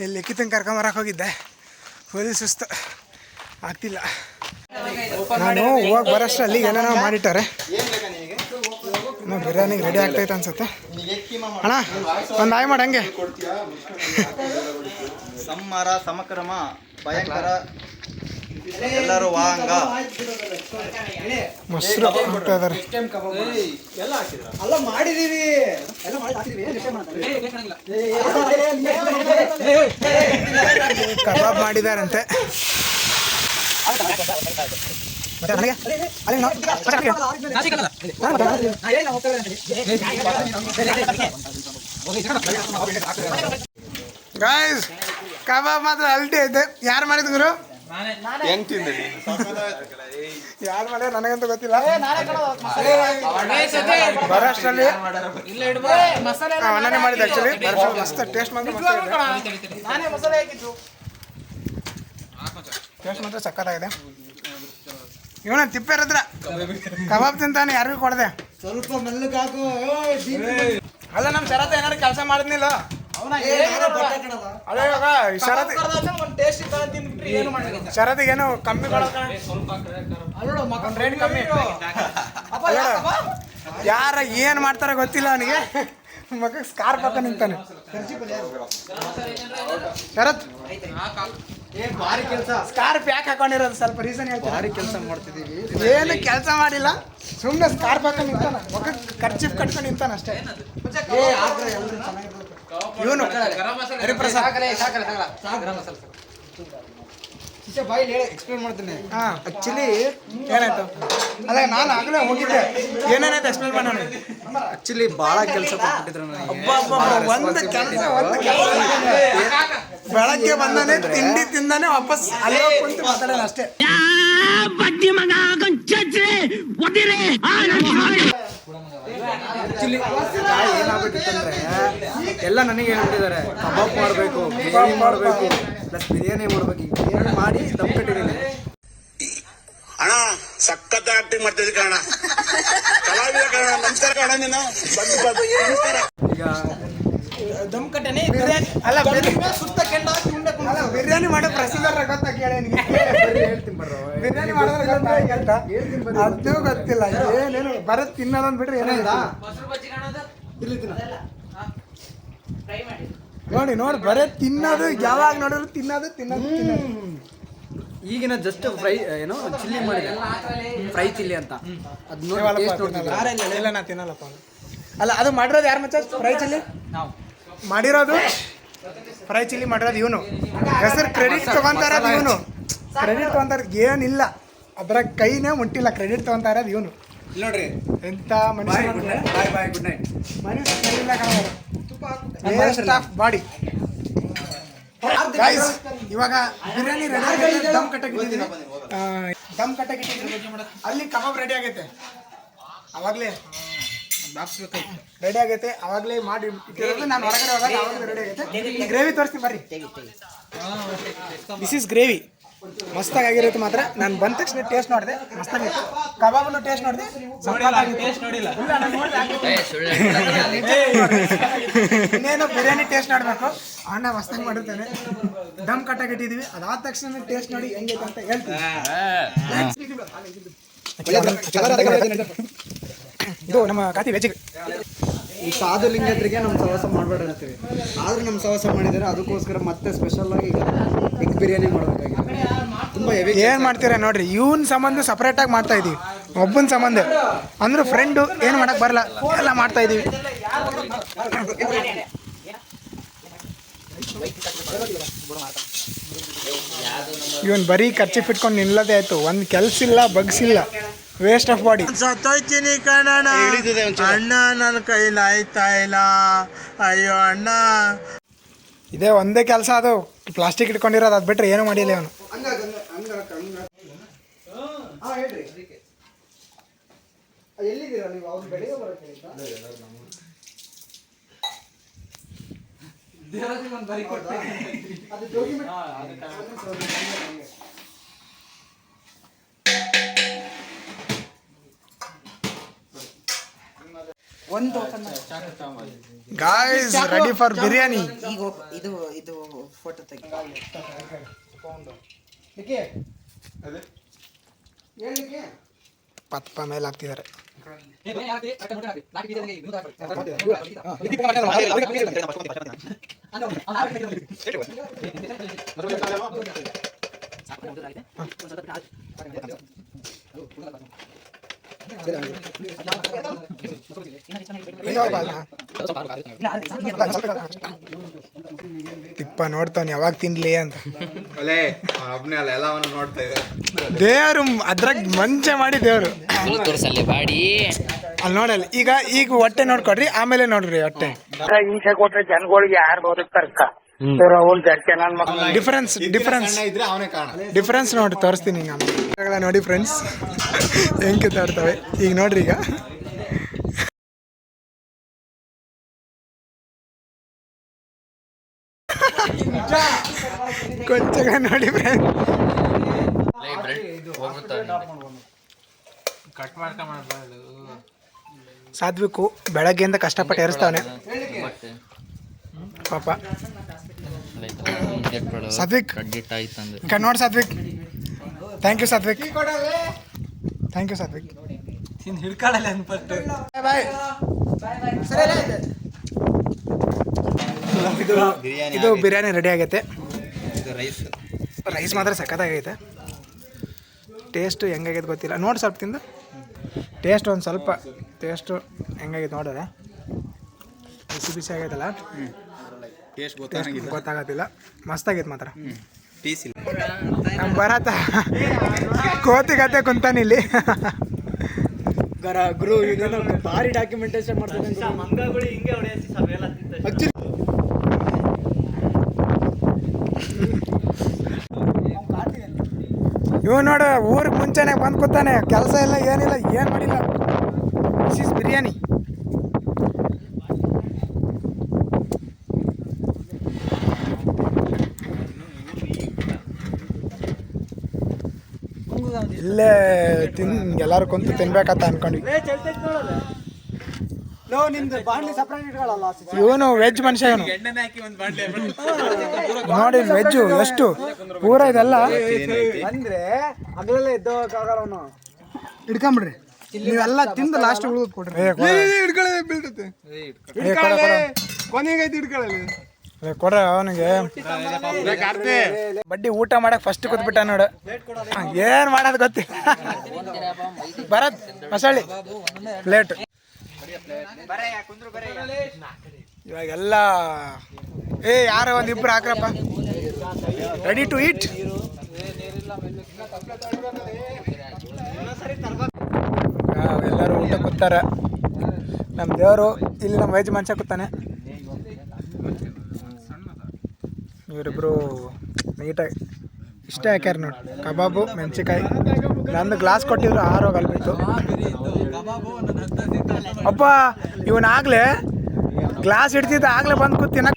ಇಲ್ಲಿ ಲಿಖಿತನ ಕರ್ಕೊಂಬರಕ್ಕೆ ಹೋಗಿದ್ದೆ. ಫುಲ್ ಸುಸ್ತು ಆಗ್ತಿಲ್ಲ. ನಾನು ಹೋಗಿ ಬರೋಷ್ಟರಲ್ಲಿ ಏನೇನೋ ಮಾಡಿಟ್ಟಾರೆ. ಬಿರಿಯಾನಿಗೆ ರೆಡಿ ಆಗ್ತೈತೆ ಅನ್ಸುತ್ತೆ. ಅಣ್ಣ ಒಂದು ಆಯ್ ಮಾಡಿ ಹಂಗೆ. ಸಂಹಾರ ಸಮಕ್ರಮ ಭಯಂಕರ ಎಲ್ಲರೂ ವಾಂಗ ಮೊಸರು ಹಾಕ್ತಾ ಇದಾರೆ. ಎಲ್ಲ ಮಾಡಿದೀವಿ. ಕಬಾಬ್ ಮಾಡಿದಾರಂತೆ. ಗಾಯ್ಸ್ ಕಬಾಬ್ ಮಾತ್ರ ಅಲ್ಟಿ ಐತೆ. ಯಾರು ಮಾಡಿದ್ ಗುರು? ಹೆಂಗ್ ತಿಂದ್ರಿ? ಯಾರು ಮಾಡ್ಯಾರ ನನಗಂತೂ ಗೊತ್ತಿಲ್ಲ. ಬರೋಷ್ಟರಲ್ಲಿ ಅಣ್ಣನೇ ಮಾಡಿದ್ದು ಆ್ಯಕ್ಚುಲಿ. ಬರೋಷ್ಟರಲ್ಲಿ ಮಸ್ತ್ ಟೇಸ್ಟ್ ಮಾತ್ರ ಟೇಸ್ಟ್ ಮಾತ್ರ ಸಕ್ಕತ್ತಾಗಿದೆ. ಇವನ ತಿಪ್ಪೆ ಇರದ್ರ ಕಬಾಬ್ ತಿಂತಾನೆ, ಯಾರಿಗೂ ಕೊಡದೆ. ಸ್ವಲ್ಪ ಮೆಲ್ಲಗಾಕು. ಅಲ್ಲ ನಮ್ಮ ಶರತ್ ಏನಾರು ಕೆಲಸ ಮಾಡಿದ್ನಿಲ್ಲ. ಅದೇ ಇವಾಗ ಶರತ್ತಿಗೇನು ಕಮ್ಮಿ ರೇಟ್ ಕಮ್ಮಿ. ಯಾರ ಏನ್ ಮಾಡ್ತಾರ ಗೊತ್ತಿಲ್ಲ ಅವನಿಗೆ. ಮಗ ಸ್ಕಾರ್ಪ್ ಹಾಕ ನಿಂತಾನೆ. ಶರತ್ ಸ್ಕಾರ್ಪ್ ಯಾಕೆ ಹಾಕೊಂಡಿರೋದು ಸ್ವಲ್ಪ ರೀಸನ್ ಹೇಳ್ತೀನಿ. ಭಾರಿ ಕೆಲಸ ಮಾಡ್ತಿದೀವಿ. ಏನು ಕೆಲಸ ಮಾಡಿಲ್ಲ, ಸುಮ್ಮನೆ ಸ್ಕಾರ್ಪ್ ಹಾಕೊಂಡು ನಿಂತಾನ. ಮಗ ಖರ್ಚಿಪ್ ಕಟ್ಕೊಂಡು ನಿಂತಾನ ಅಷ್ಟೇ. ಇವನು ಎಕ್ಸ್ಪ್ಲೇನ್ ಮಾಡ್ತೀನಿ. ಆಕ್ಚುಲಿ ಏನಾಯ್ತು ಅಲ್ಲ, ನಾನು ಆಗಲೇ ಹೋಗಿದ್ದೆ. ಏನೇನಾಯ್ತು ಎಕ್ಸ್ಪ್ಲೇನ್ ಮಾಡೋಣ. ಆಕ್ಚುಲಿ ಭಾಳ ಕೆಲಸ ಕೊಟ್ಬಿಟ್ಟಿದ್ರು ನನಗೆ. ಒಂದು ಕೆಲಸ ಬೆಳಗ್ಗೆ ಬಂದಾನೆ, ತಿಂಡಿ ತಿಂದಾನೆ ವಾಪಸ್ ಅಲ್ಲೇ ಕುಂತು ಮಾತಾಡೋಣ ಅಷ್ಟೇ. ಆಕ್ಚುಲಿ ಏನಾಗ್ಬೇಕಿತ್ತಂದ್ರೆ ಎಲ್ಲ ನನಗೆ ಹೇಳ್ಬಿಟ್ಟಿದ್ದಾರೆ, ಕಬಾಬ್ ಮಾಡಬೇಕು, ಬಿರಿಯಾನಿ ಮಾಡಬೇಕು, ಪ್ಲಸ್ ಬಿರಿಯಾನಿ ಮಾಡ್ಬೇಕು. ಈಗ ಬಿರಿಯಾನಿ ಮಾಡಿ ದಮ್ ಕಟ್ಟಿದ್ದೀನಿ. ಅಣ್ಣ ಸಖತ್ ಆಕ್ಟಿಂಗ್ ಮಾಡ್ತಿದ್ದೆ ಕಣ. ಕಲಾವಿದ ಕಣ. ನಮಸ್ಕಾರ ಕಣ. ನೀನು ಈಗ ದಮ್ ಕಟ್ಟನೆ ಅಲ್ಲ, ಸುತ್ತ ಕೆಂಡ ಬಿರಿಯಾನಿ ಮಾಡೋ ಪ್ರೊಸೀಜರ್ ಗೊತ್ತಾ ಕೇಳಿ ನಿನಗೆ. ಹೇಳ್ತೀನಿ ಬರ್ರೋ. ಬಿರಿಯಾನಿ ಮಾಡೋದು ಅದು ಗೊತ್ತಿಲ್ಲ. ಏನೇನು ಬರೋದು ತಿನ್ನೋದೊಂದು ಬಿಟ್ರೆ ಏನಿಲ್ಲ. ನೋಡಿ ನೋಡಿ ಬರೇ ತಿನ್ನೋದು. ಯಾವಾಗ ನೋಡಿದ್ರು ತಿನ್ನೋದು ತಿನ್ನೋದು ತಿನ್ನೋದು. ಈಗಿನ ಜಸ್ಟ್ ಫ್ರೈ ಏನೋ ಚಿಲ್ಲಿ ಮಾಡಿದೆ, ಫ್ರೈ ಚಿಲ್ಲಿ ಅಂತ. ಅದನ್ನ ಇಲ್ಲ ನಾ ತಿನ್ನಲ್ಲಪ್ಪ. ಅಲ್ಲ ಅದು ಮಾಡಿರೋದು ಯಾರು ಮಚ್ಚ? ಫ್ರೈ ಚಿಲ್ಲಿ ಮಾಡಿರೋದು, ಫ್ರೈ ಚಿಲ್ಲಿ ಮಾಡಿರೋದು ಇವನು. ಹೆಸರು ಕ್ರೆಡಿಟ್ ತಗೊಂತಾರ ಇವನು. ಕ್ರೆಡಿಟ್ ತಗೊಂತಾರ ಏನಿಲ್ಲ, ಅದ್ರ ಕೈನೇ ಮುಟ್ಟಿಲ್ಲ. ಕ್ರೆಡಿಟ್ ತಗೊಂತಾ ಇರೋದು ಇವನು. ನೋಡ್ರಿ ಎಂತ ಮನುಷ್ಯ. ಬಾಯ್ ಬಾಯ್ ಗುಡ್ ನೈಟ್. ಮನುಷ್ಯ ವೇಸ್ಟ್ ಆಫ್ ಬಾಡಿ. ಗೈಸ್ ಇವಾಗ ಬಿರಿಯಾನಿ ರೆಡಿ ಆಗೈತೆ. ದಮ್ ಕಟ್ಟಕ್ಕಿಟ್ಟಿದ್ದೀನಿ. ದಮ್ ಕಟ್ಟಕ್ಕಿಟ್ಟಿದ್ದೀನಿ. ಅಲ್ಲಿ ಕಬಾಬ್ ರೆಡಿ ಆಗೈತೆ. ಅವಾಗಲೇ ರೆಡಿ ಆಗೈತೆ. ಅವಾಗಲೇ ಮಾಡಿ ಇಟ್ಟಿರೋದು. ನಾನು ಹೊರಗಡೆ ಹೋದಾಗ ಅವಾಗಲೇ ರೆಡಿ ಆಗೈತೆ. ಗ್ರೇವಿ ತೋರಿಸ್ತೀನಿ ಬರ್ರಿ. This is gravy. ಮಸ್ತಾಗಿರುತ್ತೆ ಮಾತ್ರ. ನಾನು ಬಂದ ತಕ್ಷಣ ಟೇಸ್ಟ್ ನೋಡಿದೆ, ಮಸ್ತಾಗಿತ್ತು. ಕಬಾಬನ್ನು ಟೇಸ್ಟ್ ನೋಡಿದೆ, ಇನ್ನೇನು ಬಿರಿಯಾನಿ ಟೇಸ್ಟ್ ನೋಡಬೇಕು. ಅಣ್ಣ ಮಸ್ತಾಗಿ ಮಾಡಿರ್ತಾನೆ. ದಮ್ ಕಟ್ಟಾಗಿ ಇಟ್ಟಿದ್ದೀವಿ. ಅದಾದ ತಕ್ಷಣ ಟೇಸ್ಟ್ ನೋಡಿ ಹೆಂಗೈತೆ ಅಂತ ಹೇಳ್ತೀನಿ. ಇದು ನಮ್ಮ ಕಾತಿ ವೆಜ್. ಈ ಸಾಧು ಲಿಂಗದ್ರಿಗೆ ನಮ್ಮ ಸಹವಾಸ ಮಾಡಬೇಡ ಅಂತೀವಿ, ಆದ್ರೂ ನಮ್ಮ ಸಹವಾಸ ಮಾಡಿದ್ದಾರೆ. ಅದಕ್ಕೋಸ್ಕರ ಮತ್ತೆ ಸ್ಪೆಷಲ್ ಆಗಿ ಈಗ ಎಗ್ ಬಿರಿಯಾನಿ ಮಾಡಬೇಕಾಗಿದೆ. ತುಂಬ ಏನು ಮಾಡ್ತೀರಾ ನೋಡ್ರಿ. ಇವನ್ ಸಂಬಂಧ ಸಪ್ರೇಟಾಗಿ ಮಾಡ್ತಾ ಇದೀವಿ. ಒಬ್ಬನ ಸಂಬಂಧ ಅಂದ್ರೆ ಫ್ರೆಂಡು ಏನು ಮಾಡಕ್ ಬರಲ್ಲ, ಎಲ್ಲ ಮಾಡ್ತಾ ಇದೀವಿ. ಇವನ್ ಬರೀ ಖರ್ಚು ಇಟ್ಕೊಂಡು ನಿಲ್ಲದೆ ಆಯ್ತು. ಒಂದು ಕೆಲಸ ಇಲ್ಲ, ಬಗ್ಸಿಲ್ಲ. Waste of body. ಸತ್ತೋಯ್ತೀನಿ ಕಣಣ್ಣ. ಅಣ್ಣ ನನ್ನ ಕೈಲಿ ಆಯ್ತಾ ಇಲ್ಲ. ಅಯ್ಯೋ ಅಣ್ಣ. ಇದೇ ಒಂದೇ ಕೆಲಸ, ಅದು ಪ್ಲಾಸ್ಟಿಕ್ ಇಟ್ಕೊಂಡಿರೋದು. ಅದು ಬಿಟ್ರೆ ಏನು ಮಾಡಿಲ್ಲ ಅವನು. ಎಲ್ಲಿದ್ದೀರಾ ನೀವು? ಅವ್ರು ಬೆಳಿಗ್ಗೆ ಬರೋಕ್ಕೆ ಒಂದು ಗಾಯ್ಸ್ ರೆಡಿ ಫಾರ್ ಬಿರಿಯಾನಿ. ಈಗ ಇದು ಫೋಟೋ ತೆಗಿ. ಪಪ್ಪ ಮೇಲೆ ಹಾಕ್ತಿದ್ದಾರೆ. ತಿಪ್ಪ ನೋಡ್ತಾನೆ ಯಾವಾಗ ತಿನ್ಲಿ ಅಂತ. ದೇವ್ರು ಅದ್ರಾಗ ಮಂಚೆ ಮಾಡಿ ದೇವ್ರು ಅಲ್ಲಿ ನೋಡಲ್ಲ. ಈಗ ಹೊಟ್ಟೆ ನೋಡ್ಕೊಡ್ರಿ, ಆಮೇಲೆ ನೋಡ್ರಿ ಹೊಟ್ಟೆ. ಹಿಂಸೆ ಕೊಟ್ರೆ ಜನಗಳಿಗೆ ಯಾರು ಬದುಕ್ತಾರಕ್ಕ? ಡಿಫ್ರೆನ್ಸ್ ನೋಡಿ ತೋರಿಸ್ತೀನಿ ನಾನು. ನೋಡಿ ಫ್ರೆಂಡ್ಸ್ ಹೆಂಗೆ ಕಿತ್ತಾಡ್ತವೆ ಈಗ ನೋಡ್ರಿ. ಈಗ ಕೊಂಚ ನೋಡಿ ಫ್ರೆಂಡ್ಸ್. ಸಾತ್ವಿಕು ಬೆಳಗ್ಗೆಯಿಂದ ಕಷ್ಟಪಟ್ಟು ಏರಿಸ್ತಾವನೆ ಪಾಪ. ಸಾತ್ವಿಕ್ ನೋಡಿ Satvik. Thank you Satvik. Thank you Satvik. Bye. ಇದು ಬಿರಿಯಾನಿ ರೆಡಿ ಆಗೈತೆ. ರೈಸ್ ಮಾತ್ರ ಸಖತ್ತಾಗೈತೆ. ಟೇಸ್ಟು ಹೆಂಗಾಗೈತೆ ಗೊತ್ತಿಲ್ಲ. ನೋಡಿ ಸ್ವಲ್ಪ ತಿಂದು ಟೇಸ್ಟ್ ಒಂದು ಸ್ವಲ್ಪ ಟೇಸ್ಟು ಹೆಂಗಾಗೈತೆ ನೋಡಿದ್ರೆ. ಬಿಸಿ ಬಿಸಿ ಆಗೈತಲ್ಲ, ಟೇಸ್ಟ್ ಗೊತ್ತಾಗತ್ತಿಲ್ಲ. ಮಸ್ತಾಗೈತೆ ಮಾತ್ರ. ನಮ್ಮ ಬರತ್ತ ಕೋತಿ ಕತೆ ಕುಂತಾನೆ ಇಲ್ಲಿ. ಗುರು ಇದನ್ನು ಭಾರಿ ಡಾಕ್ಯುಮೆಂಟೇಶನ್ ಮಾಡ್ತಾರೆ. ಇವ್ ನೋಡು ಊರಿಗೆ ಮುಂಚೆನೆ ಬಂದು ಕೂತಾನೆ. ಕೆಲಸ ಇಲ್ಲ ಏನಿಲ್ಲ, ಏನು ಮಾಡಿಲ್ಲ. This is biryani. ಇಲ್ಲೇ ಎಲ್ಲರೂ ಕುಂತು ತಿನ್ಬೇಕಂತ ಅನ್ಕೊಂಡ್ವಿ. ಇವನು ವೆಜ್ ಮನುಷ್ಯ. ಇವನು ನೋಡಿ ವೆಜ್ಜು ಎಷ್ಟು ಪೂರ ಇದೆಲ್ಲ ಅಂದ್ರೆ ಅಗಲೆಲ್ಲ ಎದ್ದೋಗವನು ಹಿಡ್ಕೊಂಬಿಡ್ರಿ. ನೀವೆಲ್ಲ ತಿಂದು ಲಾಸ್ಟ್ ಉಳಿದು ಕೊಡ್ರಿ. ಕೊಡ್ರ ಅವನಿಗೆ ಬಡ್ಡಿ ಊಟ ಮಾಡಕ್ ಫಸ್ಟ್ ಕೂತ್ಬಿಟ್ಟ ನೋಡು. ಏನ್ ಮಾಡೋದು ಗೊತ್ತಿಲ್ಲ. ಬರತ್ ಮಸಾಳಿ ಪ್ಲೇಟ್. ಇವಾಗೆಲ್ಲ ಯಾರೋ ಒಂದಿಬ್ರು ಹಾಕ್ರಪ್ಪ. Ready to eat. ಎಲ್ಲರೂ ಊಟ ಕೂತಾರ. ನಮ್ಮ ದೇವರು ಇಲ್ಲಿ ನಮ್ಮ ವೆಜ್ ಮನುಷ್ಯ ಕೂತಾನೆ. ಇವರಿಬ್ರು ನೀಟಾಗಿ ಇಷ್ಟ ಹಾಕ್ಯಾರ ನೋಡಿ. ಕಬಾಬು ಮೆಣಸಿಕಾಯಿ. ನಂದು ಗ್ಲಾಸ್ ಕೊಟ್ಟಿದ್ರು ಆರೋಗ ಅಲ್ಬಿತ್ತು. ಅಪ್ಪ ಇವನಾಗ್ಲೇ ಗ್ಲಾಸ್ ಹಿಡ್ತಿದ್ದ ಆಗ್ಲೇ ಬಂದು ಕೂತಿನ.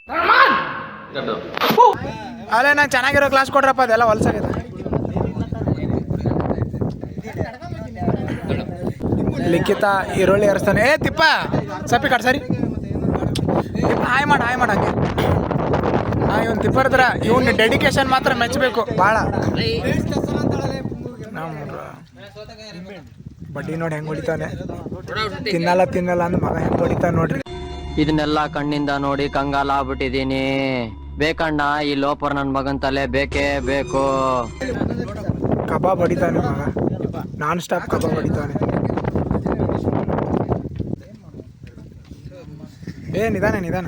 ಅಲ್ಲೇ ನಾನು ಚೆನ್ನಾಗಿರೋ ಗ್ಲಾಸ್ ಕೊಡ್ರಪ್ಪ. ಅದೆಲ್ಲ ಹೊಲ್ಸಾಗಿದೆ. ಲಿಖಿತ ಈರುಳ್ಳಿ ಹರಿಸ್ತಾನೆ. ತಿಪ್ಪ ಸಪ್ಪಿ ಕಟ್ ಸರಿ. ಹಾಯ್ ಮಾಡ ಹಂಗೆ. ಇವನು ತಿಪ್ಪರ್ದ್ರ ಇವನ್ ಡೆಡಿಕೇಶನ್ ಮಾತ್ರ ಮೆಚ್ಚಬೇಕು ಭಾಳ. ಬಡ್ಡಿ ನೋಡಿ ಹೆಂಗೆ ಹೊಡಿತಾನೆ. ತಿನ್ನಲ್ಲ ಅಂದ್ ಮಗ ಹೆಂಗೆ ಹೊಡಿತಾನೆ ನೋಡ್ರಿ. ಇದನ್ನೆಲ್ಲ ಕಣ್ಣಿಂದ ನೋಡಿ ಕಂಗಾಲ ಆಗ್ಬಿಟ್ಟಿದೀನಿ. ಬೇಕಣ್ಣ ಈ ಲೋಪರ್ ನನ್ನ ಮಗನ್ ತಲೆ ಬೇಕೇ ಬೇಕು. ಕಬಾಬ್ ಹೊಡಿತಾನೆ ಮಗ. ನಾನ್ ಸ್ಟಾಪ್ ಕಬಾಬ್ ಹೊಡಿತಾನೆ. ನಿಧಾನ.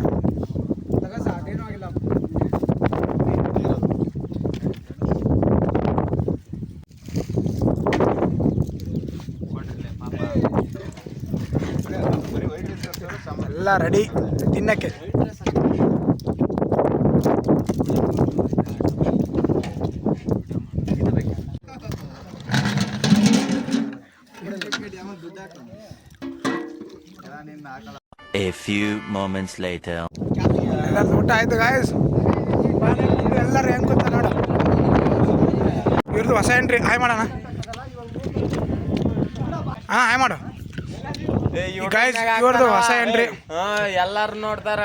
ಎಲ್ಲ ರೆಡಿ ತಿನ್ನಕ್ಕೆ. A few moments later. ಎಲ್ಲರೂ ಊಟ ಆಯ್ತು ಗಾಯ್ಸ್. ಎಲ್ಲರೂ ಹೆಂಗೆ ಗೊತ್ತಾ ನೋಡ. ಇವ್ರದ್ದು ಹೊಸ ಎಂಟ್ರಿ. ಹಾಯ್ ಮಾಡೋಣ. ಹಾಯ್ ಮಾಡು. ಗೈಸ್ ಇವ್ರದ್ದು ಹೊಸ ಎಂಟ್ರಿ, ಎಲ್ಲಾರು ನೋಡ್ತಾರ.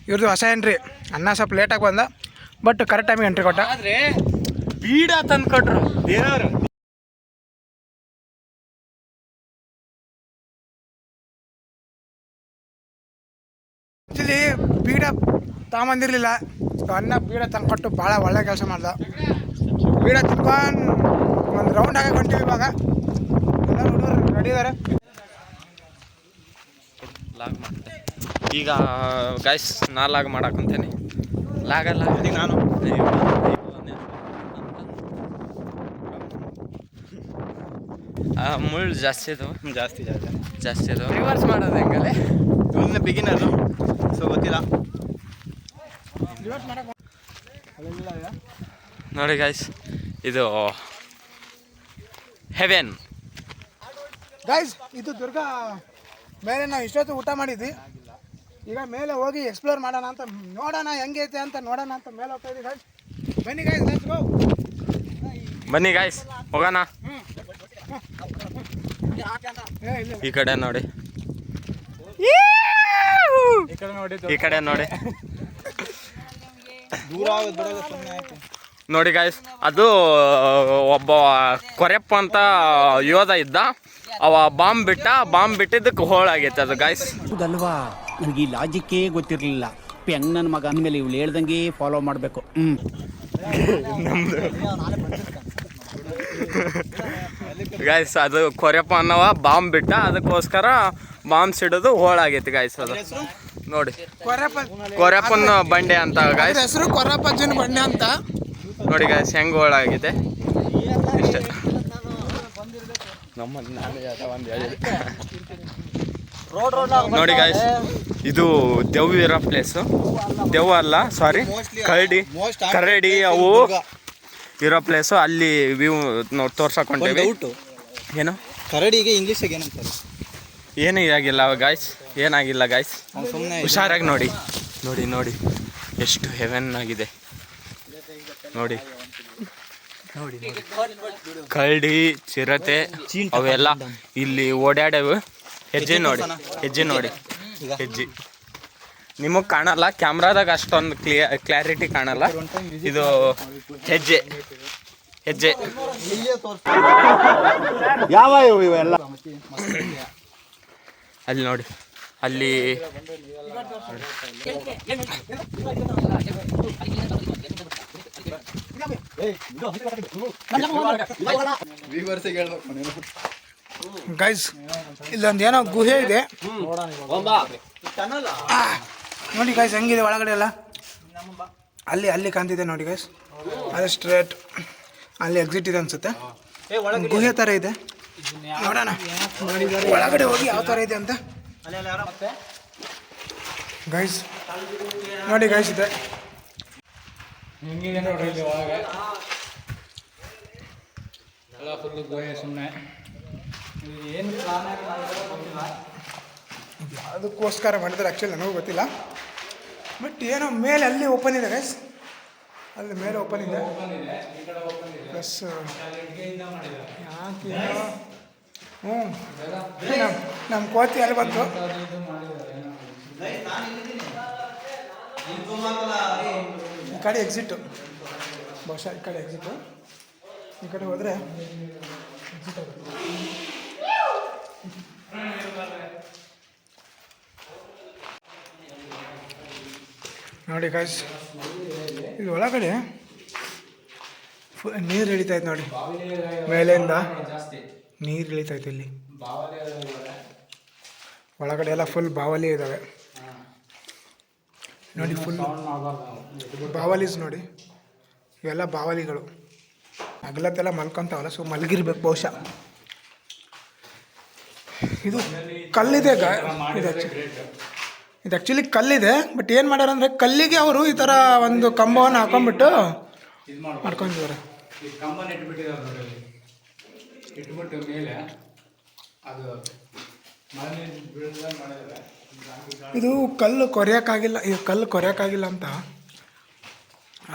ಇವ್ರದ್ದು ಹೊಸ ಎಂಟ್ರಿ. ಅನ್ನ ಸ್ವಲ್ಪ ಲೇಟಾಗಿ ಬಂದ, ಬಟ್ ಕರೆಕ್ಟ್ ಟೈಮಿಗೆ ಎಂಟ್ರಿ ಕೊಟ್ಟ. ಆದ್ರೆ ಬೀಡ ತಂದ್ಕೊಟ್ರು ದೇವ್ರು. ಆ್ಯಕ್ಚುಲಿ ಬೀಡ ತಗೊಂಬಂದಿರಲಿಲ್ಲ, ಅನ್ನ ಬೀಡ ತಂದ್ಕೊಟ್ಟು ಭಾಳ ಒಳ್ಳೆ ಕೆಲಸ ಮಾಡ್ದ. ಬೀಡ ತಿನ್ಕೊಂಡು ಒಂದು ರೌಂಡ್ ಹಾಕಿ ಹೊಂಟಿವಿ. ಇವಾಗ ಎಲ್ಲ ಹುಡುಗರು ರೆಡಿ ಇದ್ದಾರೆ. ಲಾಗ್ ಮಾಡ್ತೆ ಈಗ ಗೈಸ್. ನಾ ಲಾಗ್ ಮಾಡಾಕಂತೇನೆ. ಲಾಗಲ್ಲ ನಾನು ಮುಳ್ಳು ಜಾಸ್ತಿ ಇದಾವ. ಜಾಸ್ತಿ ಇದಾವ. ರಿವರ್ಸ್ ಮಾಡೋದು ಹೆಂಗಲ್ಲೇ? ಒಳ್ಳೆ ಬಿಗಿನರು, ಸೊ ಗೊತ್ತಿಲ್ಲ. ನೋಡಿ ಗೈಸ್, ಇದು ಹೆವೆನ್. ಗೈಸ್ ಇದು ದುರ್ಗಾ ಮೇಲೆ ನಾವು ಇಷ್ಟೊತ್ತು ಊಟ ಮಾಡಿದ್ವಿ. ಈಗ ಮೇಲೆ ಹೋಗಿ ಎಕ್ಸ್ಪ್ಲೋರ್ ಮಾಡೋಣ ಅಂತ, ನೋಡೋಣ ಹೆಂಗೈತೆ ಅಂತ ನೋಡೋಣ ಅಂತ ಮೇಲೆ ಹೋಗ್ತಾ ಇದ್ದೀವಿ ಗೈಸ್. ಬನ್ನಿ ಗೈಸ್, ಲೆಟ್ಸ್ ಗೋ. ಬನ್ನಿ ಗೈಸ್ ಹೋಗೋಣ. ಈ ಕಡೆ ನೋಡಿ, ಈ ಕಡೆ ನೋಡಿ. ನೋಡಿ ಗೈಸ್, ಅದು ಒಬ್ಬ ಕೊರೆಪ್ಪ ಅಂತ ಯೋಧ ಇದ್ದ. ಅವ ಬಾಂಬ್ ಬಿಟ್ಟಿದ್ದಕ್ಕೆ ಹೋಳಾಗೈತೆ ಅದು ಗೈಸ್. ಹೌದಲ್ವಾ, ನನಗೆ ಈ ಲಾಜಿಕ್ಕೇ ಗೊತ್ತಿರಲಿಲ್ಲ. ಹೆಂಗ್ ನನ್ನ ಮಗ ಅಂದಮೇಲೆ ಇವ್ಳು ಹೇಳ್ದಂಗೆ ಫಾಲೋ ಮಾಡಬೇಕು. ಗೈಸ್ ಅದು ಕೊರೆಪ್ಪ ಅನ್ನವ ಬಾಂಬ್ ಬಿಟ್ಟ, ಅದಕ್ಕೋಸ್ಕರ ಬಾಂಬ್ ಸಿಡೋದು ಹೋಳಾಗೈತಿ ಗೈಸ್. ಅದು ನೋಡಿ, ಕೊರೆಪ್ಪನ ಬಂಡೆ ಅಂತ ಗೈಸ್. ಹೆಸರು ಕೊರಪ್ಪಜ್ಜನ ಬಂಡೆ ಅಂತ. ನೋಡಿ ಗೈಸ್ ಹೆಂಗ್ ಹೋಳಾಗೈತೆ ಇಷ್ಟೇ. ನೋಡಿ ಗೈಸ್, ಇದು ದೆವ್ವ ಇರೋ ಪ್ಲೇಸು. ದೆವ್ವ ಅಲ್ಲ, ಸಾರಿ, ಕರಡಿ ಅವು ಇರೋ ಪ್ಲೇಸು. ಅಲ್ಲಿ ವ್ಯೂ ತೋರ್ಸಕೊಂಡೇವಿ. ಏನು ಕರಡಿಗೆ ಇಂಗ್ಲೀಷಿಗೆ ಏನಂತಾರೆ? ಏನೂ ಆಗಿಲ್ಲ ಗಾಯ್ಸ್, ಏನಾಗಿಲ್ಲ ಗಾಯ್ಸ್. ಹುಷಾರಾಗಿ ನೋಡಿ. ನೋಡಿ ನೋಡಿ ಎಷ್ಟು ಹೆವೆನ್ ಆಗಿದೆ ನೋಡಿ. ನೋಡಿ ಕರಡಿ, ಚಿರತೆ ಅವೆಲ್ಲ ಇಲ್ಲಿ ಓಡಾಡವು. ಹೆಜ್ಜೆ ನೋಡಿ, ಹೆಜ್ಜೆ ನೋಡಿ, ಹೆಜ್ಜೆ ನಿಮಗೆ ಕಾಣಲ್ಲ ಕ್ಯಾಮ್ರಾದಾಗ, ಅಷ್ಟೊಂದು ಕ್ಲಾರಿಟಿ ಕಾಣಲ್ಲ. ಇದು ಹೆಜ್ಜೆ ಹೆಜ್ಜೆ. ಯಾವ ಇವೆಲ್ಲ ಅಲ್ಲಿ ನೋಡಿ, ಅಲ್ಲಿ ಗೈಸ್ ಇಲ್ಲೊಂದು ಏನೋ ಗುಹೆ ಇದೆ ನೋಡಿ ಗೈಸ್, ಹೆಂಗಿದೆ ಒಳಗಡೆ ಎಲ್ಲ. ಅಲ್ಲಿ ಕಾಣ್ತಿದೆ ನೋಡಿ ಗೈಸ್, ಅದು ಸ್ಟ್ರೇಟ್ ಅಲ್ಲಿ ಎಕ್ಸಿಟ್ ಇದೆ ಅನ್ಸುತ್ತೆ. ಗುಹೆ ಥರ ಇದೆ, ನೋಡೋಣ ಒಳಗಡೆ ಹೋಗಿ ಯಾವ ಥರ ಇದೆ ಅಂತ. ಗೈಸ್ ನೋಡಿ ಗೈಸ್, ಇದೆ ಹೆಂಗಿದೆ ನೋಡ್ರಿ ಇಲ್ಲಿ ಒಳಗೆ ಎಲ್ಲ ಫುಲ್ಲು ಗುಹೆ. ಸುಮ್ಮನೆ ಏನು ಅದಕ್ಕೋಸ್ಕರ ಮಾಡಿದ್ರೆ ಆ್ಯಕ್ಚುಲಿ ನನಗೂ ಗೊತ್ತಿಲ್ಲ, ಬಟ್ ಏನೋ ಮೇಲೆ ಅಲ್ಲಿ ಓಪನ್ ಇದೆ ಗೈಸ್, ಅಲ್ಲಿ ಮೇಲೆ ಓಪನ್ ಇದೆ. ಪ್ಲಸ್ ಯಾಕೆ ನಮ್ಮ ಕೋತಿ ಅಲ್ಲಿ ಬಂತು. ಈ ಕಡೆ ಎಕ್ಸಿಟು, ಬಹುಶಃ ಈ ಕಡೆ ಎಕ್ಸಿಟು. ಈ ಕಡೆ ಹೋದರೆ ಎಕ್ಸಿಟ್ ಆಗುತ್ತೆ. ನೋಡಿ ಗಾಯ್ಸ್, ಇದು ಒಳಗಡೆ ನೀರು ಇಳಿತೈತೆ ನೋಡಿ, ಮೇಲೆಯಿಂದ ನೀರು ಇಳಿತೈತೆ. ಇಲ್ಲಿ ಒಳಗಡೆ ಎಲ್ಲ ಫುಲ್ ಬಾವಲಿ ಇದ್ದಾವೆ ನೋಡಿ, ಫುಲ್ ಬಾವಲೀಸ್ ನೋಡಿ. ಇವೆಲ್ಲ ಬಾವಲಿಗಳು ಹಗಲತ್ತೆಲ್ಲ ಮಲ್ಕೊತಾವಲ್ಲ, ಸೊ ಮಲಗಿರ್ಬೇಕು ಬಹುಶಃ. ಇದು ಕಲ್ಲಿದೆ ಇದು ಆ್ಯಕ್ಚುಲಿ ಕಲ್ಲಿದೆ, ಬಟ್ ಏನು ಮಾಡ್ಯಾರ ಅಂದರೆ ಕಲ್ಲಿಗೆ ಅವರು ಈ ಥರ ಒಂದು ಕಂಬವನ್ನು ಹಾಕೊಂಡ್ಬಿಟ್ಟು ಮಾಡ್ಕೊಂಡಿದ್ದಾರೆ. ಇಟ್ಬಿಟ್ಟು ಮೇಲೆ ಅದು ಇದು ಕಲ್ಲು ಕೊರೆಯೋಕ್ಕಾಗಿಲ್ಲ, ಇದು ಕಲ್ಲು ಕೊರೆಯೋಕ್ಕಾಗಿಲ್ಲ ಅಂತ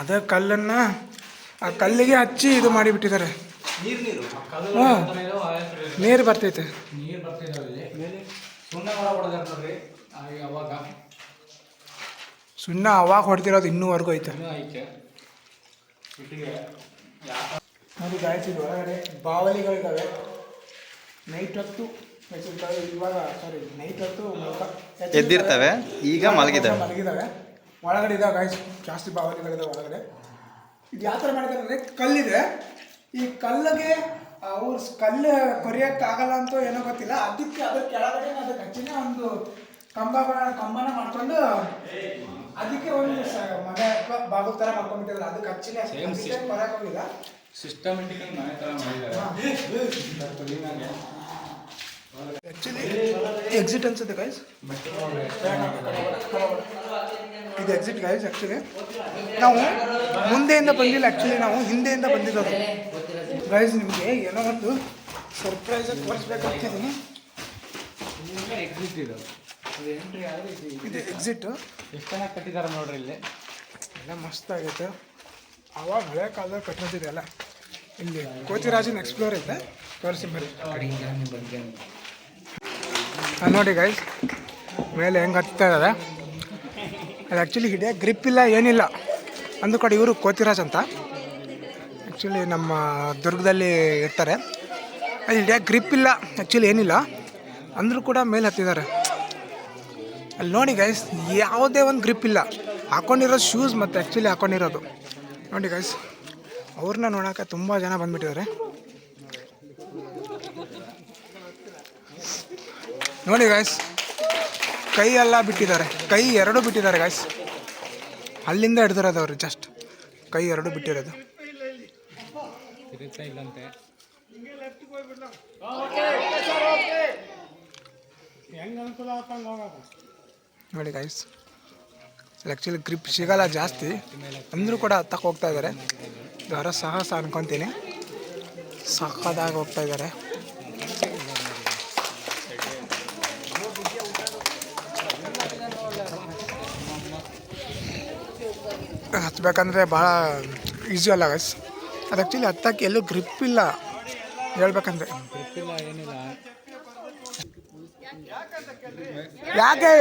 ಅದೇ ಕಲ್ಲನ್ನು ಆ ಕಲ್ಲಿಗೆ ಹಚ್ಚಿ ಇದು ಮಾಡಿಬಿಟ್ಟಿದ್ದಾರೆ. ಹ್ಞೂ, ನೀರು ಬರ್ತೈತೆ. ಸುಣ್ಣ ಅವಾಗ ಹೊಡ್ತಿರೋದು ಇನ್ನೂವರೆಗೂ ಐತೆ ನೋಡಿ ಗಾಯ್ಸ್, ಇದು ಒಳಗಡೆ ಬಾವಲಿಗಳಿದ್ದಾವೆ. ನೈಟ್ ಹೊತ್ತು ಇವಾಗ ನೈಟ್ ಹೊತ್ತು ಎದ್ದಿರ್ತವೆ, ಈಗ ಮಲಗಿದಾವೆ. ಒಳಗಡೆ ಇದಾವೆ ಗಾಯ್ಸ್, ಜಾಸ್ತಿ ಬಾವಲಿಗಳಿದಾವೆ ಒಳಗಡೆ. ಇದು ಯಾವ ಥರ ಮಾಡಿದ್ದಾರೆ ಅಂದರೆ, ಕಲ್ಲಿದೆ. ಈ ಕಲ್ಲಿಗೆ ಅವ್ರು ಕಲ್ಲು ಕೊರಿಯೋಕ್ಕಾಗಲ್ಲ ಅಂತ ಏನೋ ಗೊತ್ತಿಲ್ಲ, ಅದಕ್ಕೆ ಅದ್ರ ಕೆಳಗಡೆ ಅದಕ್ಕೆ ಹಚ್ಚಿನೇ ಒಂದು ಕಂಬನ ಮಾಡ್ಕೊಂಡು ಅದಕ್ಕೆ ಒಂದು ಮನೆ ಬಾಗಿಲು ಥರ ಮಾಡ್ಕೊಂಡ್ಬಿಟ್ಟಿದ್ರು. ಅದಕ್ಕೆ ಹಚ್ಚಿನೇ ಬರೋಕ್ಕಾಗಿಲ್ಲ. ಸಿಸ್ಟಮೆಟಿಕ್ ಮನೆ ಥರ ಮಾಡಿದ್ದಾರೆ. ಆ್ಯಕ್ಚುಲಿ ಎಕ್ಸಿಟ್ ಅನ್ಸುತ್ತೆ ಗೈಸ್, ಇದು ಎಕ್ಸಿಟ್ ಗೈಸ್. ಆ್ಯಕ್ಚುಲಿ ನಾವು ಮುಂದೆಯಿಂದ ಬಂದಿಲ್ಲ, ಆ್ಯಕ್ಚುಲಿ ನಾವು ಹಿಂದೆಯಿಂದ ಬಂದಿರೋದು ಗೈಸ್. ನಿಮಗೆ ಏನೋ ಒಂದು ಸರ್ಪ್ರೈಸಾಗಿ ತೋರಿಸ್ಬೇಕಾಗ್ತಿದ್ದೀನಿ. ಇದು ಎಕ್ಸಿಟ್ ಎಷ್ಟು ಚೆನ್ನಾಗಿ ಕಟ್ಟಿದ್ದಾರೆ ನೋಡ್ರಿ, ಇಲ್ಲಿ ಎಲ್ಲ ಮಸ್ತ್ ಆಗೈತೆ. ಅವಾಗ ಹಳೆ ಕಾಲದಲ್ಲಿ ಕಟ್ಟಿರೋದಿದೆ ಎಲ್ಲ. ಇಲ್ಲಿ ಕೋತಿರಾಜನ ಎಕ್ಸ್ಪ್ಲೋರ್ ಐತೆ, ತೋರಿಸಿ ಬರ್ರಿ. ನೋಡಿ ಗೈಸ್, ಮೇಲೆ ಹೆಂಗೆ ಹತ್ತಾ ಇದ್ದಾರೆ. ಅದು ಆ್ಯಕ್ಚುಲಿ ಹಿಡಿಯೋಕೆ ಗ್ರಿಪ್ ಇಲ್ಲ, ಏನಿಲ್ಲ. ಅಂದು ಕಡೆ ಇವರು ಕೋತಿರಾಜ್ ಅಂತ ಆ್ಯಕ್ಚುಲಿ ನಮ್ಮ ದುರ್ಗದಲ್ಲಿ ಇರ್ತಾರೆ. ಅದು ಹಿಡಿಯೋಕೆ ಗ್ರಿಪ್ ಇಲ್ಲ, ಆ್ಯಕ್ಚುಲಿ ಏನಿಲ್ಲ ಅಂದರೂ ಕೂಡ ಮೇಲೆ ಹತ್ತಿದ್ದಾರೆ. ಅಲ್ಲಿ ನೋಡಿ ಗೈಸ್, ಯಾವುದೇ ಒಂದು ಗ್ರಿಪ್ ಇಲ್ಲ. ಹಾಕ್ಕೊಂಡಿರೋದು ಶೂಸ್ ಮತ್ತು ಆ್ಯಕ್ಚುಲಿ ಹಾಕ್ಕೊಂಡಿರೋದು ನೋಡಿ ಗೈಸ್. ಅವ್ರನ್ನ ನೋಡೋಕೆ ತುಂಬ ಜನ ಬಂದುಬಿಟ್ಟಿದ್ದಾರೆ. ನೋಡಿ ಗಾಯ್ಸ್, ಕೈ ಎಲ್ಲ ಬಿಟ್ಟಿದ್ದಾರೆ, ಕೈ ಎರಡು ಬಿಟ್ಟಿದ್ದಾರೆ ಗಾಯ್ಸ್. ಅಲ್ಲಿಂದ ಹಿಡ್ದಿರೋದು ಅವರು, ಜಸ್ಟ್ ಕೈ ಎರಡು ಬಿಟ್ಟಿರೋದು. ನೋಡಿ ಗಾಯ್ಸ್, ಆ್ಯಕ್ಚುಲಿ ಗ್ರಿಪ್ ಸಿಗಲ್ಲ ಜಾಸ್ತಿ, ಅಂದರೂ ಕೂಡ ಹತ್ತಕ್ಕೆ ಹೋಗ್ತಾ ಇದ್ದಾರೆ. ದ್ವಾರ ಸಾಹಸ ಅನ್ಕೊತೀನಿ, ಸಕ್ಕದಾಗಿ ಹೋಗ್ತಾ ಇದ್ದಾರೆ. ಹತ್ಬೇಕಂದ್ರೆ ಭಾಳ ಈಸಿ ಅಲ್ಲ ಗೈಸ್. ಅದು ಆ್ಯಕ್ಚುಲಿ ಹತ್ತಕ್ಕೆ ಎಲ್ಲೂ ಗ್ರಿಪ್ ಇಲ್ಲ ಹೇಳ್ಬೇಕಂದ್ರೆ. ಯಾಕೆ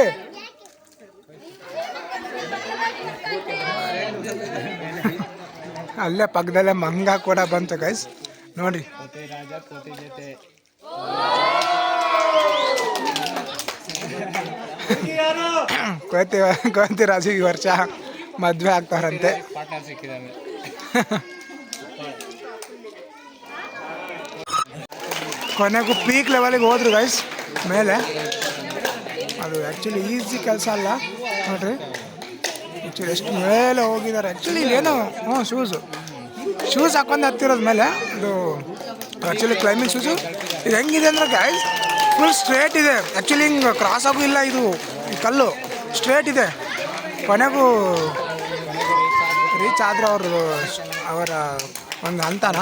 ಅಲ್ಲೇ ಪಕ್ಕದಲ್ಲೇ ಮಂಗ ಕೂಡ ಬಂತು ಗೈಸ್ ನೋಡಿ. ಕೋತಿ ರಾಜು ಈ ವರ್ಷ ಮದುವೆ ಆಗ್ತಾರಂತೆ. ಕೊನೆಗೂ ಪೀಕ್ ಲೆವೆಲಿಗೆ ಹೋದ್ರು ಗೈಸ್ ಮೇಲೆ. ಅದು ಆ್ಯಕ್ಚುಲಿ ಈಸಿ ಕೆಲಸ ಅಲ್ಲ ನೋಡ್ರಿ. ಆ್ಯಕ್ಚುಲಿ ಎಷ್ಟು ಮೇಲೆ ಹೋಗಿದ್ದಾರೆ. ಆ್ಯಕ್ಚುಲಿ ಇಲ್ಲೇನೋ ಶೂಸ್ ಹಾಕೊಂಡು ಹತ್ತಿರೋದು ಮೇಲೆ. ಅದು ಆ್ಯಕ್ಚುಲಿ ಕ್ಲೈಂಬಿಂಗ್ ಶೂಸು. ಇದು ಹೆಂಗಿದೆ ಅಂದರೆ ಗೈಸ್, ಫುಲ್ ಸ್ಟ್ರೇಟ್ ಇದೆ. ಆ್ಯಕ್ಚುಲಿ ಹಿಂಗೆ ಕ್ರಾಸ್ ಆಗೂ ಇಲ್ಲ, ಇದು ಈ ಕಲ್ಲು ಸ್ಟ್ರೇಟ್ ಇದೆ. ಕೊನೆಗೂ ರೀಚ್ ಆದರೂ ಅವರ ಒಂದು ಹಂತನ.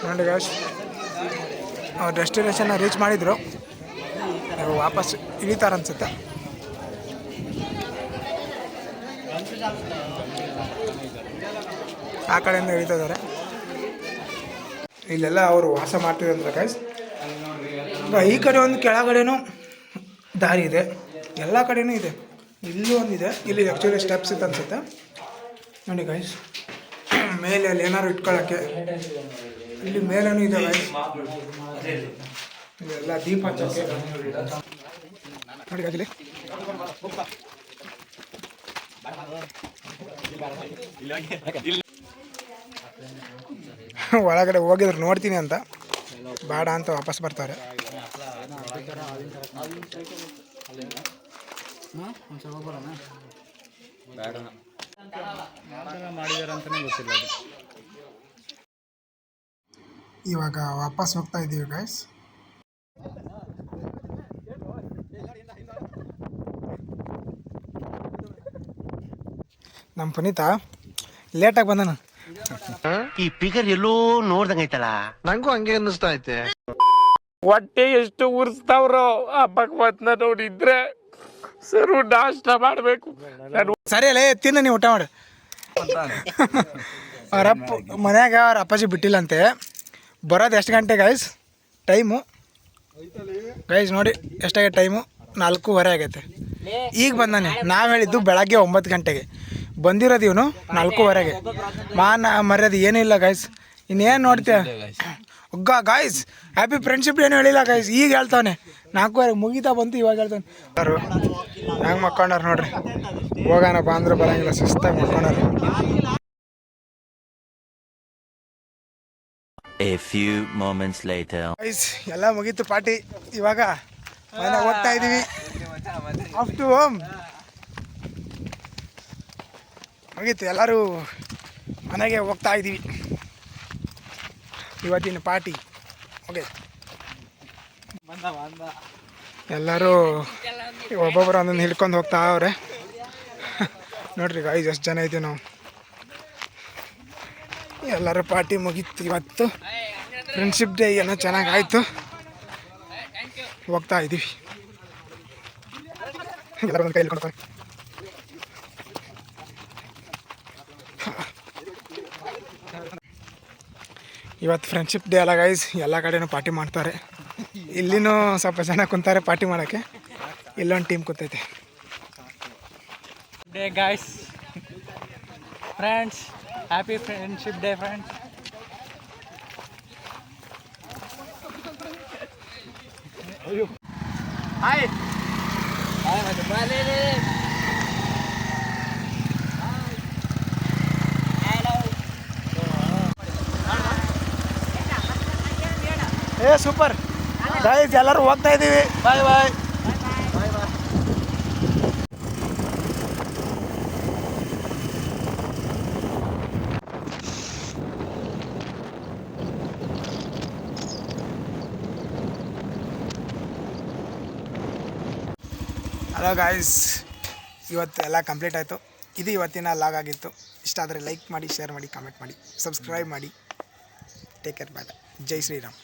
ನೋಡಿ ಗಾಯ್ಸ್, ಅವ್ರ ಡೆಸ್ಟಿನೇಷನ್ನ ರೀಚ್ ಮಾಡಿದರು. ವಾಪಸ್ ಇಳಿತಾರೆ ಅನ್ಸುತ್ತೆ. ಆ ಕಡೆಯಿಂದ ಇಳಿತಾ ಇದ್ದಾರೆ. ಇಲ್ಲೆಲ್ಲ ಅವರು ವಾಸ ಮಾಡ್ತಿದ್ದಾರೆ ಗೈಸ್. ಈ ಕಡೆ ಒಂದು ಕೆಳಗಡೆನೂ ದಾರಿ ಇದೆ, ಎಲ್ಲ ಕಡೆನೂ ಇದೆ. ಇಲ್ಲೂ ಒಂದಿದೆ, ಇಲ್ಲಿ ಆ್ಯಕ್ಚುಲಿ ಸ್ಟೆಪ್ಸ್ ಇತ್ತು ಅನ್ಸುತ್ತೆ ನೋಡಿ ಗೈಸ್. ಮೇಲೆ ಅಲ್ಲಿ ಏನಾದ್ರು ಇಟ್ಕೊಳ್ಳೋಕ್ಕೆ ಇಲ್ಲಿ ಮೇಲೇನೂ ಇದೆ ಗೈಸ್. ಇಲ್ಲೆಲ್ಲ ದೀಪ ಹಚ್ಚೋಕ್ಕೆ ನೋಡಿ ಗೈಸ್. ಒಳಗಡೆ ಹೋಗಿದ್ರು ನೋಡ್ತೀನಿ ಅಂತ, ಬೇಡ ಅಂತ ವಾಪಸ್ ಬರ್ತಾರೆ. ಇವಾಗ ವಾಪಸ್ ಹೋಗ್ತಾ ಇದ್ದೀವಿ ಗೈಸ್. ನಮ್ಮ ಪುನೀತ ಲೇಟಾಗಿ ಬಂದನು. ಈ ಫಿಗರ್ ಎಲ್ಲೋ ನೋಡ್ದಂಗೈತಲ್ಲ, ನಂಗೂ ಹಂಗೆ ಅನ್ನಿಸ್ತಾ ಐತೆ. ಹೊಟ್ಟೆ ಎಷ್ಟು ಉರ್ಸ್ತಾವ್ರೋ ಆ ಭಗವಂತನ ನೋಡಿದ್ರೆ ಸರು ನಾಷ್ಟ ಮಾಡಬೇಕು. ಸರಿ ಅಲ್ಲೇ ತಿನ್ನ ನೀವು ಊಟ ಮಾಡು. ಅವರಪ್ಪ ಮನ್ಯಾಗ ಅವ್ರ ಅಪ್ಪಾಜಿ ಬಿಟ್ಟಿಲ್ಲಂತೆ. ಬರೋದು ಎಷ್ಟು ಗಂಟೆ ಗೈಸ್ ಟೈಮು? ಗೈಸ್ ನೋಡಿ ಎಷ್ಟಾಗೈತೆ ಟೈಮು, 4:15 ಆಗೈತೆ. ಈಗ ಬಂದಾನೆ. ನಾವು ಹೇಳಿದ್ದು ಬೆಳಗ್ಗೆ 9 ಗಂಟೆಗೆ, ಬಂದಿರೋದು ಇವನು 4:15ಗೆ. ಮರ್ಯಾದೆ ಏನೂ ಇಲ್ಲ ಗೈಸ್. ಇನ್ನೇನು ನೋಡ್ತೀಯ ಗಾಯ್ಸ್. ಹ್ಯಾಪಿ ಫ್ರೆಂಡ್ಶಿಪ್ ಏನು ಹೇಳಿಲ್ಲ ಗೈಸ್, ಈಗ ಹೇಳ್ತಾನೆ. 4:15 ಮುಗಿತಾ ಬಂತು, ಇವಾಗ ಹೇಳ್ತಾನೆ. ಯಾರು ಹೆಂಗೆ ಮಕ್ಕೊಂಡಾರ ನೋಡ್ರಿ. ಹೋಗೋಣ ಬಾ ಅಂದ್ರೆ ಬರೋಂಗಿಲ್ಲ, ಸುಸ್ತಾಗಿ ಮಕ್ಕೊಂಡಾರ. A few moments later. Guys ಎಲ್ಲ ಮುಗೀತು ಪಾರ್ಟಿ. ಇವಾಗ ಮನೆ ಹೋಗ್ತಾ ಇದ್ದೀವಿ. ಆಫ್ ಟು ಹೋಮ್ ಮುಗೀತು, ಎಲ್ಲರೂ ಮನೆಗೆ ಹೋಗ್ತಾ ಇದ್ದೀವಿ. ಇವತ್ತಿನ ಪಾರ್ಟಿ ಓಕೆ. ಎಲ್ಲರೂ ಒಬ್ಬೊಬ್ಬರು ಒಂದೊಂದು ಹಿಡ್ಕೊಂಡು ಹೋಗ್ತಾ ಅವ್ರೆ. ನೋಡ್ರಿ ಗೈಸ್ ಎಷ್ಟು ಜನ ಇದ್ದೀವಿ ನಾವು. ಎಲ್ಲರೂ ಪಾರ್ಟಿ ಮುಗೀತು. ಇವತ್ತು ಫ್ರೆಂಡ್ಶಿಪ್ ಡೇ ಏನೋ ಚೆನ್ನಾಗಾಯಿತು. ಹೋಗ್ತಾ ಇದ್ದೀವಿ. ಎಲ್ಲರೂ ಒಂದು ಕೈ ಹಿಡ್ಕೊಂಡು ಇವತ್ತು ಫ್ರೆಂಡ್ಶಿಪ್ ಡೇ ಅಲ್ಲ ಗೈಸ್, ಎಲ್ಲ ಕಡೆನೂ ಪಾರ್ಟಿ ಮಾಡ್ತಾರೆ. ಇಲ್ಲಿನೂ ಸ್ವಲ್ಪ ಜನ ಕುಂತಾರೆ ಪಾರ್ಟಿ ಮಾಡೋಕ್ಕೆ. ಇಲ್ಲೊಂದು ಟೀಮ್ ಕೂತೈತೆ. Day guys, friends, happy friendship day friends. Hi super guys, ಎಲ್ಲರೂ ಹೋಗ್ತಾ ಇದ್ದೀವಿ. ಬಾಯ್ ಬಾಯ್. ಹಲೋ ಗಾಯ್ಸ್, ಇವತ್ತು ಎಲ್ಲ ಕಂಪ್ಲೀಟ್ ಆಯಿತು. ಇದು ಇವತ್ತಿನ ಲಾಗ್ ಆಗಿತ್ತು. ಇಷ್ಟ ಆದರೆ ಲೈಕ್ ಮಾಡಿ, ಶೇರ್ ಮಾಡಿ, ಕಾಮೆಂಟ್ ಮಾಡಿ, ಸಬ್ಸ್ಕ್ರೈಬ್ ಮಾಡಿ. ಟೇಕ್ ಕೇರ್, ಬಾಯ್. ಜೈ ಶ್ರೀರಾಮ್.